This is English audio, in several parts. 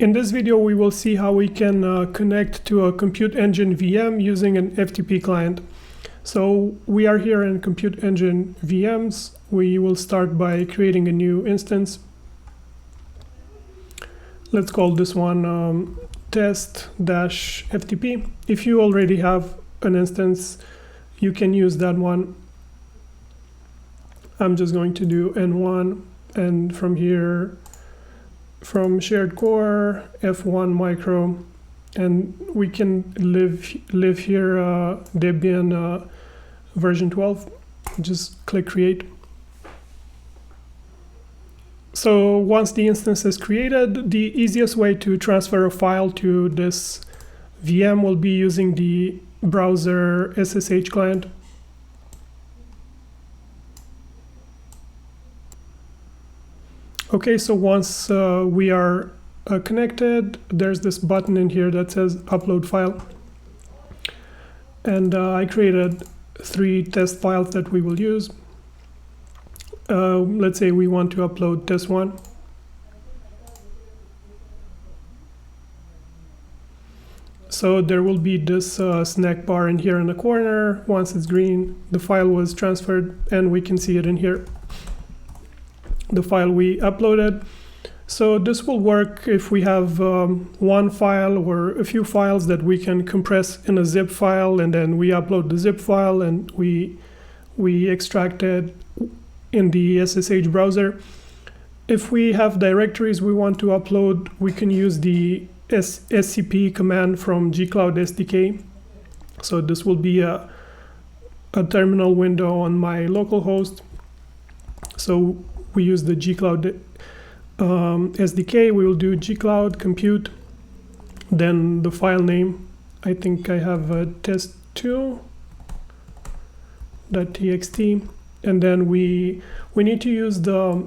In this video, we will see how we can connect to a Compute Engine VM using an FTP client. So we are here in Compute Engine VMs. We will start by creating a new instance. Let's call this one test-ftp. If you already have an instance, you can use that one. I'm just going to do N1, and from here, from shared core, F1 micro, and we can live here Debian version 12. Just click create. So once the instance is created, the easiest way to transfer a file to this VM will be using the browser SSH client. Okay, so once we are connected, there's this button in here that says upload file. And I created 3 test files that we will use. Let's say we want to upload test1. So there will be this snack bar in here in the corner. Once it's green, the file was transferred, and we can see it in here, the file we uploaded. So this will work if we have one file or a few files that we can compress in a zip file, and then we upload the zip file and we extract it in the SSH browser. If we have directories we want to upload, we can use the scp command from gcloud SDK. So this will be a terminal window on my local host. So we use the gcloud SDK. We will do gcloud compute, then the file name. I think I have test2.txt, and then we need to use the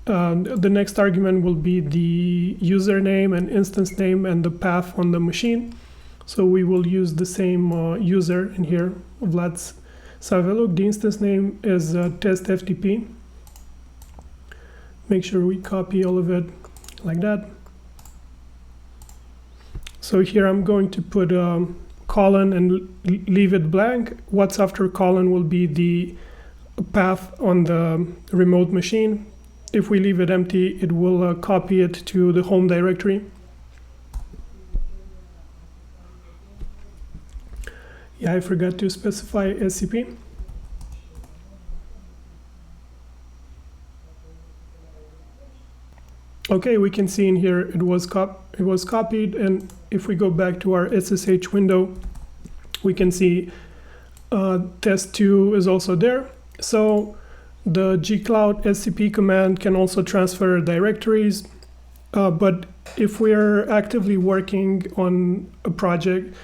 next argument will be the username and instance name and the path on the machine. So we will use the same user in here, Vlad's. So have a look. The instance name is test-ftp. Make sure we copy all of it like that. So here I'm going to put a colon and leave it blank. What's after colon will be the path on the remote machine. If we leave it empty, it will copy it to the home directory. Yeah, I forgot to specify SCP. Okay, we can see in here it was copied, and if we go back to our SSH window, we can see test2 is also there. So the gcloud scp command can also transfer directories, but if we are actively working on a project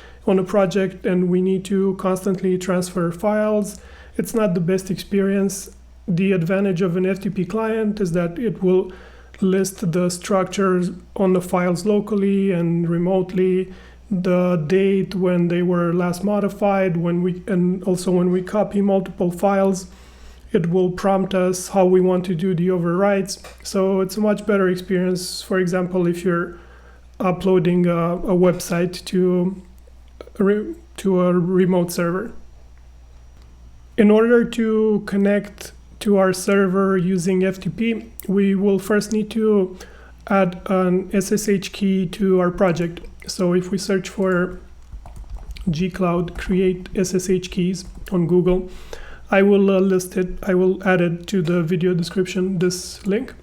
and we need to constantly transfer files, it's not the best experience. The advantage of an FTP client is that it will list the structures on the files locally and remotely, the date when they were last modified, and also when we copy multiple files, it will prompt us how we want to do the overwrites. So it's a much better experience, for example, if you're uploading a website to a remote server. In order to connect to our server using FTP, we will first need to add an SSH key to our project. So if we search for gcloud create SSH keys on Google, I will list it. I will add it to the video description, this link.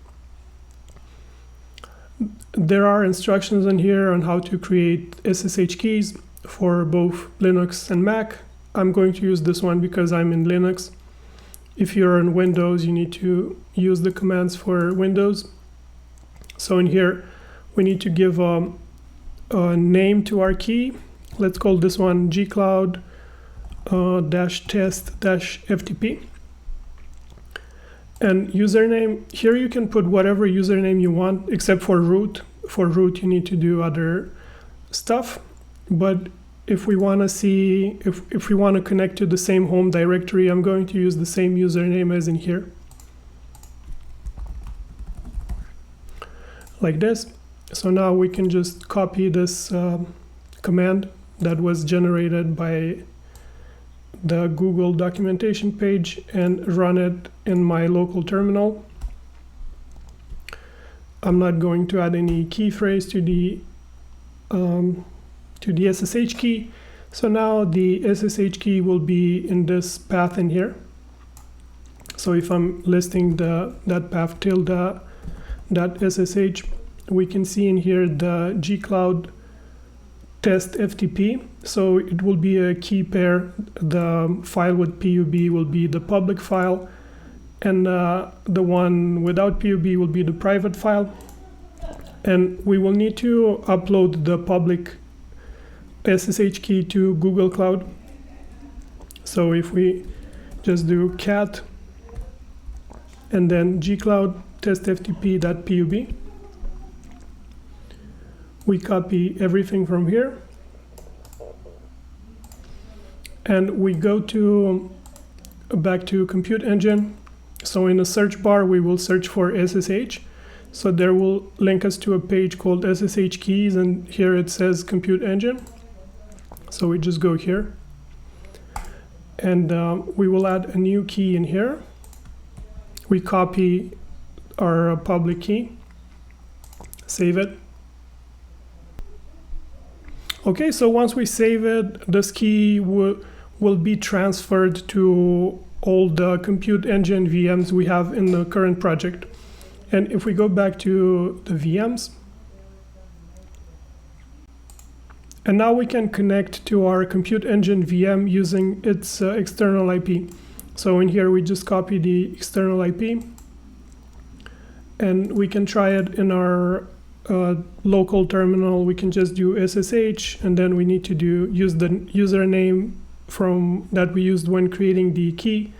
There are instructions in here on how to create SSH keys for both Linux and Mac. I'm going to use this one because I'm in Linux. If you're on Windows, you need to use the commands for Windows. So in here, we need to give a name to our key. Let's call this one gcloud -test-ftp. And username, here you can put whatever username you want, except for root. For root, you need to do other stuff. But if we want to see, if we want to connect to the same home directory, I'm going to use the same username as in here. Like this. So now we can just copy this command that was generated by the Google documentation page and run it in my local terminal. I'm not going to add any key phrase to the SSH key. So now the SSH key will be in this path in here. So if I'm listing that path tilde.ssh, we can see in here the gcloud test FTP. So it will be a key pair. The file with PUB will be the public file, and the one without PUB will be the private file. And we will need to upload the public SSH key to Google Cloud. So if we just do cat and then gcloud test ftp.pub, we copy everything from here and we go back to Compute Engine. So in the search bar we will search for SSH. So there will link us to a page called SSH keys, and here it says Compute Engine. So we just go here and we will add a new key in here. We copy our public key, save it. Okay, so once we save it, this key will be transferred to all the Compute Engine VMs we have in the current project. And if we go back to the VMs, and now we can connect to our Compute Engine VM using its external IP. So in here we just copy the external IP and we can try it in our local terminal. We can just do SSH, and then we need to use the username from that we used when creating the key.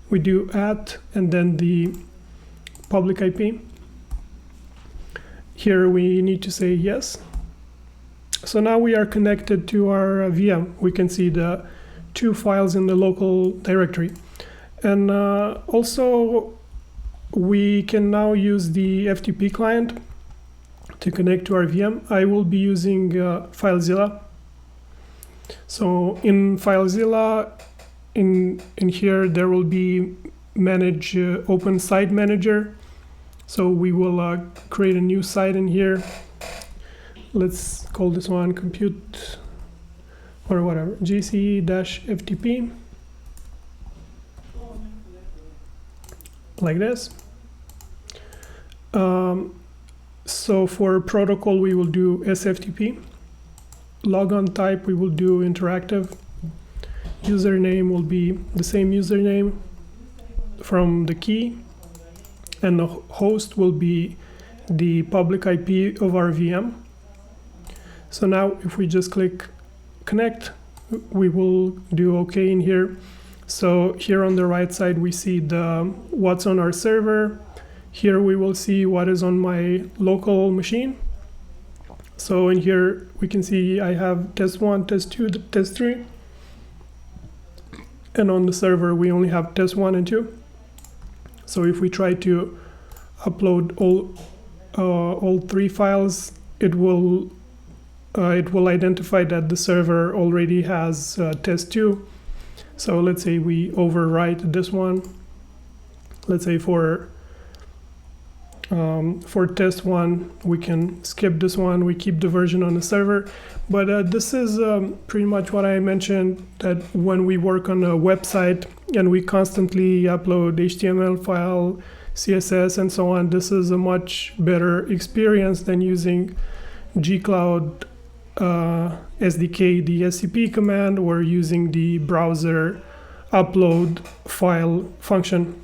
We do @ and then the public IP. Here we need to say yes. So now we are connected to our VM. We can see the 2 files in the local directory. And also we can now use the FTP client to connect to our VM. I will be using FileZilla. So in FileZilla, in here there will be manage open site manager. So we will create a new site in here. Let's call this one compute or whatever, gc-ftp, like this. So for protocol we will do SFTP. Logon type we will do interactive. Username will be the same username from the key, and the host will be the public IP of our VM. So now if we just click connect, we will do OK in here. So here on the right side we see what's on our server. Here we will see what is on my local machine. So in here we can see I have test 1, test 2, test 3. And on the server we only have test 1 and 2. So if we try to upload all 3 files, it will identify that the server already has test 2. So let's say we overwrite this one. Let's say for test 1 we can skip this one, we keep the version on the server. But this is pretty much what I mentioned, that when we work on a website and we constantly upload HTML file, CSS and so on, this is a much better experience than using gcloud SDK, the SCP command, or using the browser upload file function.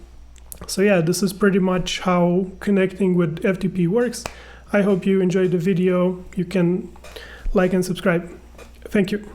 So yeah, this is pretty much how connecting with FTP works. I hope you enjoyed the video. You can like and subscribe. Thank you.